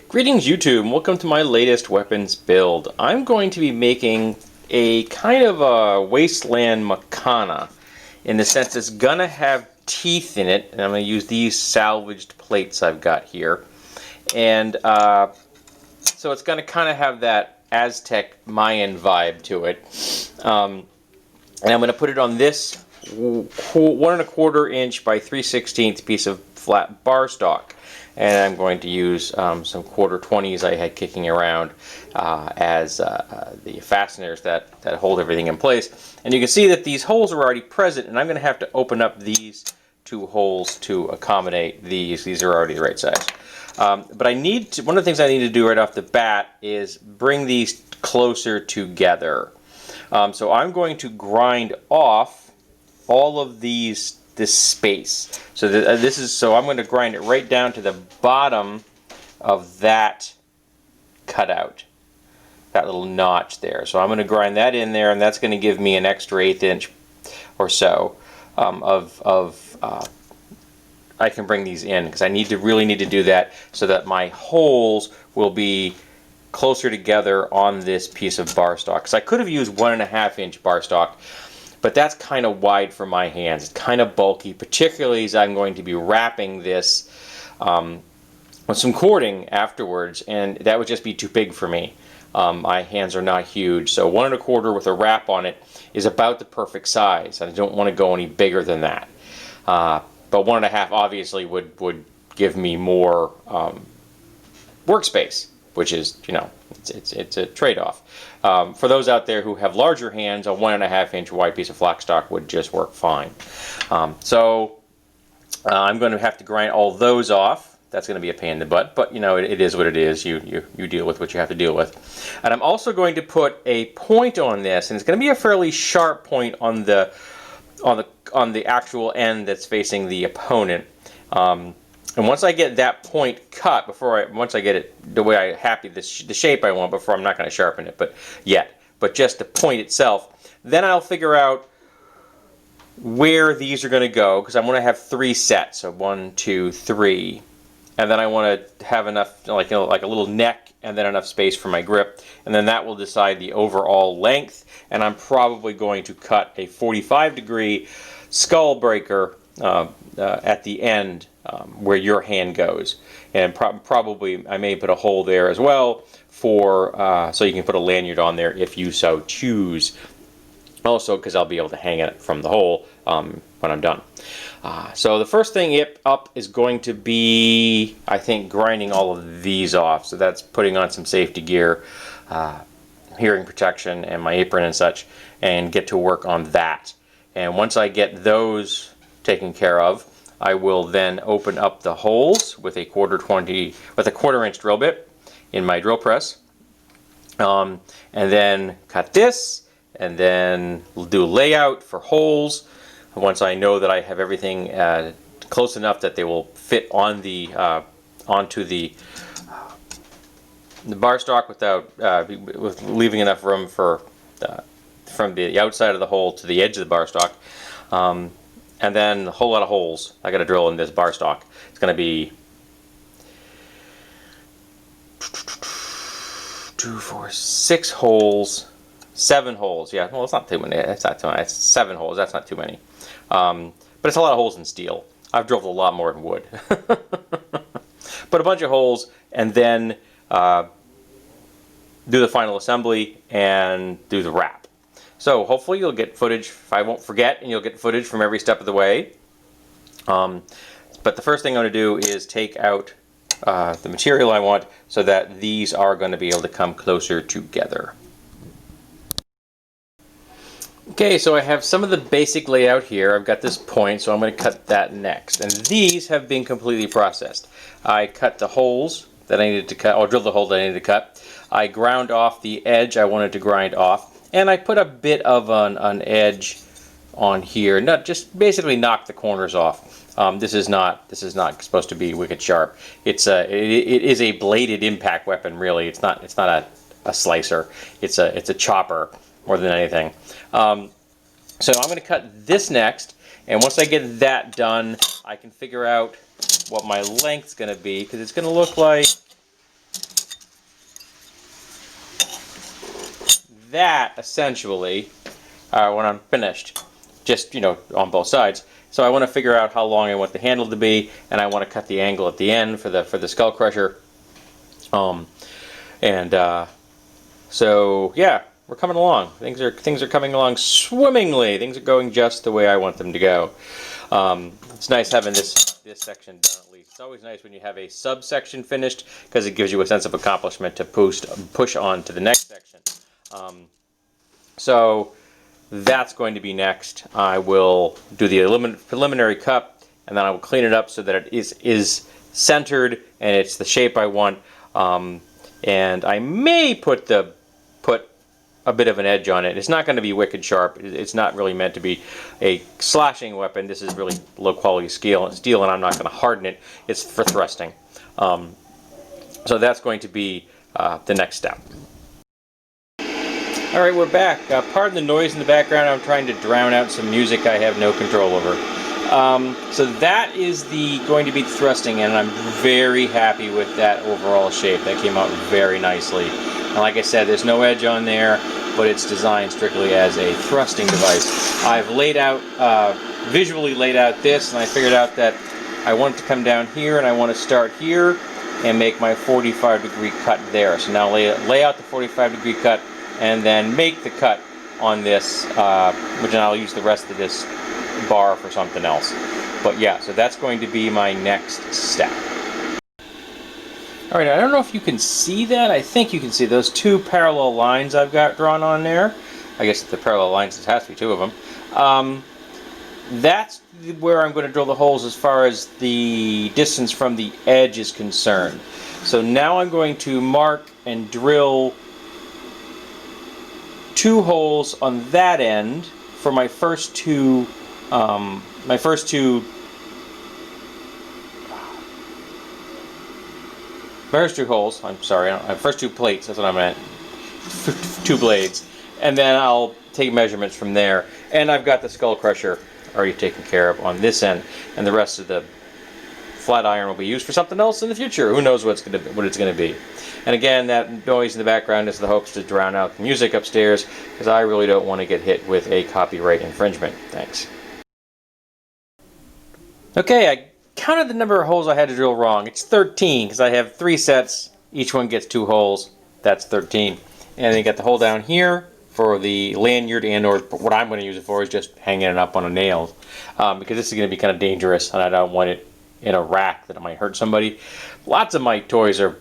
Greetings YouTube, and welcome to my latest weapons build. I'm going to be making a kind of a Wasteland Macana, in the sense it's gonna have teeth in it, and I'm gonna use these salvaged plates I've got here. And so it's gonna kind of have that Aztec Mayan vibe to it. And I'm gonna put it on this 1¼ inch by 3/16 piece of flat bar stock. And I'm going to use some 1/4-20s I had kicking around as the fasteners that hold everything in place. And you can see that these holes are already present, and I'm going to have to open up these two holes to accommodate these. These are already the right size. But I need to, one of the things I need to do right off the bat is bring these closer together. So I'm going to grind off all of this space. So so I'm going to grind it right down to the bottom of that cutout, that little notch there. So I'm going to grind that in there, and that's going to give me an extra 1/8 inch or so I can bring these in, because I really need to do that so that my holes will be closer together on this piece of bar stock. Because I could have used 1½ inch bar stock, but that's kind of wide for my hands. It's kind of bulky, particularly as I'm going to be wrapping this with some cording afterwards, and that would just be too big for me. My hands are not huge, so 1¼ with a wrap on it is about the perfect size. I don't want to go any bigger than that. But 1½ obviously would give me more workspace, which is, you know, it's a trade-off. For those out there who have larger hands, a 1½ inch wide piece of flat stock would just work fine. So I'm going to have to grind all those off. That's going to be a pain in the butt, but you know, it is what it is. You deal with what you have to deal with. And I'm also going to put a point on this, and it's going to be a fairly sharp point on the actual end that's facing the opponent. And once I get that point cut, once I get it the way the shape I want, I'm not going to sharpen it, but just the point itself, then I'll figure out where these are going to go, because I'm going to have 3 sets, so 1, 2, 3, and then I want to have enough, like a little neck, and then enough space for my grip, and then that will decide the overall length. And I'm probably going to cut a 45-degree skull breaker at the end, where your hand goes, and probably I may put a hole there as well for so you can put a lanyard on there if you so choose. Also, because I'll be able to hang it from the hole when I'm done. So the first thing up is going to be, I think, grinding all of these off. So that's putting on some safety gear, hearing protection, and my apron and such, and get to work on that. And once I get those taken care of, I will then open up the holes with a 1/4 inch drill bit in my drill press, and then cut this, and then we'll do a layout for holes. Once I know that I have everything close enough that they will fit on the onto the bar stock with leaving enough room for from the outside of the hole to the edge of the bar stock, and then a whole lot of holes I got to drill in this bar stock. It's going to be 2, 4, 6 holes, 7 holes. Yeah, well, it's not too many. It's not too many. It's 7 holes. That's not too many. But it's a lot of holes in steel. I've drilled a lot more in wood. But a bunch of holes, and then do the final assembly and do the wrap. So hopefully you'll get footage, if I won't forget, and you'll get footage from every step of the way. But the first thing I'm going to do is take out the material I want, so that these are going to be able to come closer together. Okay, so I have some of the basic layout here. I've got this point, so I'm going to cut that next. And these have been completely processed. I cut the holes that I needed to cut, or drilled the hole that I needed to cut. I ground off the edge I wanted to grind off, and I put a bit of an edge on here, just basically knock the corners off. This is not supposed to be wicked sharp. It is a bladed impact weapon, really. It's not a slicer. It's a chopper more than anything. So I'm going to cut this next, and once I get that done, I can figure out what my length's going to be, because it's going to look like that essentially when I'm finished, just, you know, on both sides. So I want to figure out how long I want the handle to be, and I want to cut the angle at the end for the skull crusher. So yeah, we're coming along. Things are coming along swimmingly. Things are going just the way I want them to go. It's nice having this section done at least. It's always nice when you have a subsection finished, because it gives you a sense of accomplishment to push on to the next section. So that's going to be next. I will do the preliminary cut, and then I will clean it up so that it is centered and it's the shape I want. And I may put a bit of an edge on it. It's not going to be wicked sharp. It's not really meant to be a slashing weapon. This is really low quality steel, and I'm not going to harden it. It's for thrusting. So that's going to be the next step. All right, we're back. Pardon the noise in the background. I'm trying to drown out some music I have no control over. So that is going to be the thrusting, and I'm very happy with that overall shape. That came out very nicely. And like I said, there's no edge on there, but it's designed strictly as a thrusting device. I've visually laid out this, and I figured out that I want it to come down here, and I want to start here and make my 45-degree cut there. So now lay out the 45-degree cut, and then make the cut on this, which I'll use the rest of this bar for something else. But yeah, so that's going to be my next step. Alright, I don't know if you can see that. I think you can see those two parallel lines I've got drawn on there. I guess the parallel lines, it has to be two of them. That's where I'm going to drill the holes as far as the distance from the edge is concerned. So now I'm going to mark and drill 2 holes on that end for my first two first two holes. I'm sorry, first 2 plates. That's what I meant. 2 blades, and then I'll take measurements from there. And I've got the skull crusher already taken care of on this end, and the rest of the flat iron will be used for something else in the future. Who knows what it's going to be. And again, that noise in the background is the hopes to drown out the music upstairs, because I really don't want to get hit with a copyright infringement. Thanks. Okay, I counted the number of holes I had to drill wrong. It's 13, because I have 3 sets. Each one gets 2 holes. That's 13. And then you got the hole down here for the lanyard, and/or what I'm going to use it for is just hanging it up on a nail, because this is going to be kind of dangerous, and I don't want it in a rack that it might hurt somebody. Lots of my toys are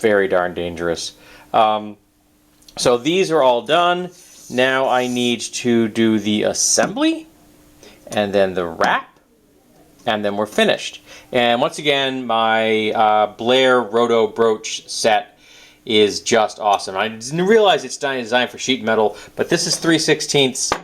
very darn dangerous. So these are all done. Now I need to do the assembly, and then the wrap, and then we're finished. And once again, my Blair Roto brooch set is just awesome. I didn't realize it's designed for sheet metal, but this is 3/16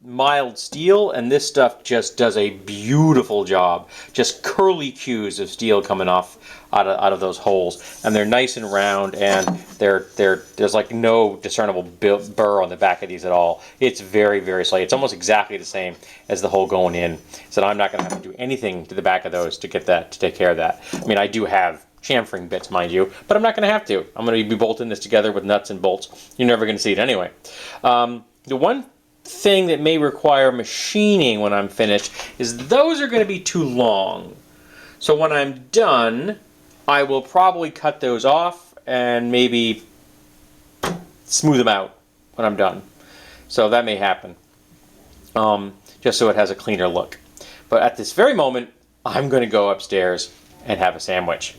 mild steel, and this stuff just does a beautiful job. Just curly cues of steel coming off out of those holes, and they're nice and round, and there's like no discernible burr on the back of these at all. It's very, very slight. It's almost exactly the same as the hole going in, so I'm not going to have to do anything to the back of those to take care of that. I mean, I do have chamfering bits, mind you, but I'm not going to have to. I'm going to be bolting this together with nuts and bolts. You're never going to see it anyway. The one thing that may require machining when I'm finished is those are going to be too long. So when I'm done, I will probably cut those off and maybe smooth them out when I'm done. So that may happen, just so it has a cleaner look. But at this very moment, I'm going to go upstairs and have a sandwich.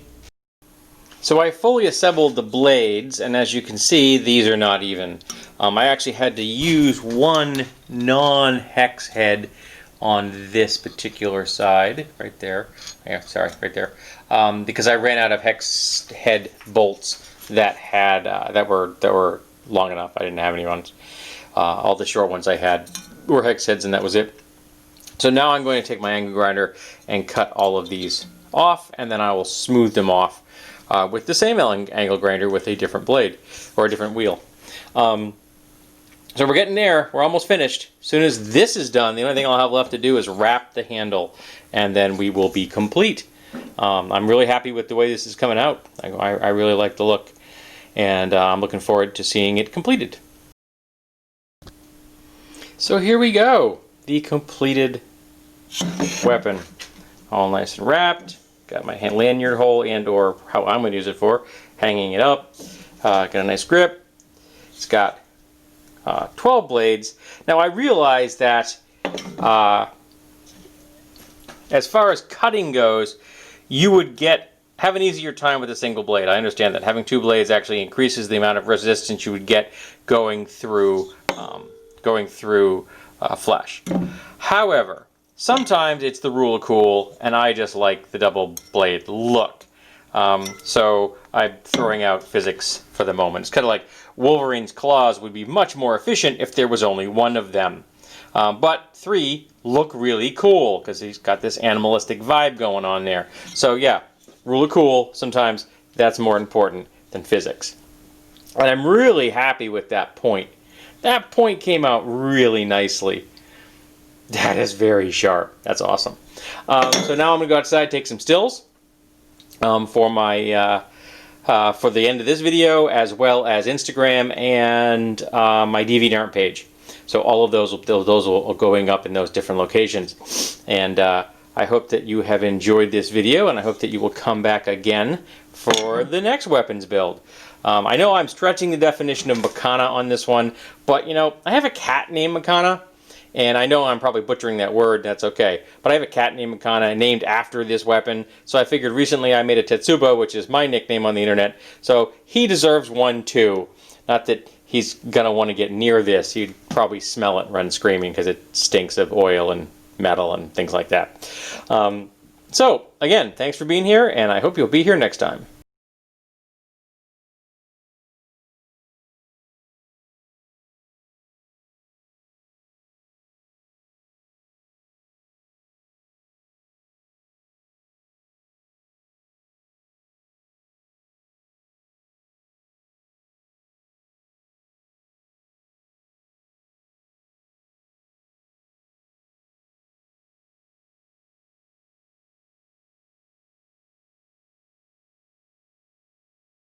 So I fully assembled the blades, and as you can see, these are not even. I actually had to use one non-hex head on this particular side, right there. Yeah, sorry, right there, because I ran out of hex head bolts that had that were long enough. I didn't have any ones. All the short ones I had were hex heads, and that was it. So now I'm going to take my angle grinder and cut all of these off, and then I will smooth them off with the same angle grinder with a different blade or a different wheel. So we're getting there. We're almost finished. As soon as this is done, the only thing I'll have left to do is wrap the handle, and then we will be complete. I'm really happy with the way this is coming out. I really like the look. and I'm looking forward to seeing it completed. So here we go, the completed weapon, all nice and wrapped. Got my lanyard hole and or how I'm going to use it for, hanging it up. Got a nice grip. It's got 12 blades. Now I realize that as far as cutting goes, you would have an easier time with a single blade. I understand that having 2 blades actually increases the amount of resistance you would get going through flesh. However, sometimes it's the rule of cool, and I just like the double blade look. So I'm throwing out physics for the moment. It's kind of like Wolverine's claws would be much more efficient if there was only one of them. But 3 look really cool because he's got this animalistic vibe going on there. So yeah, rule of cool, sometimes that's more important than physics. And I'm really happy with that point. That point came out really nicely. That is very sharp. That's awesome. So now I'm going to go outside, take some stills for my for the end of this video, as well as Instagram and my DeviantArt page. So all of those will going up in those different locations. And I hope that you have enjoyed this video, and I hope that you will come back again for the next weapons build. I know I'm stretching the definition of Macana on this one, but you know, I have a cat named Macana, and I know I'm probably butchering that word, that's okay. But I have a cat named Macana named after this weapon, so I figured recently I made a Tetsubo, which is my nickname on the internet, so he deserves one too. Not that he's gonna want to get near this, he'd probably smell it and run screaming because it stinks of oil and metal and things like that. So, again, thanks for being here, and I hope you'll be here next time.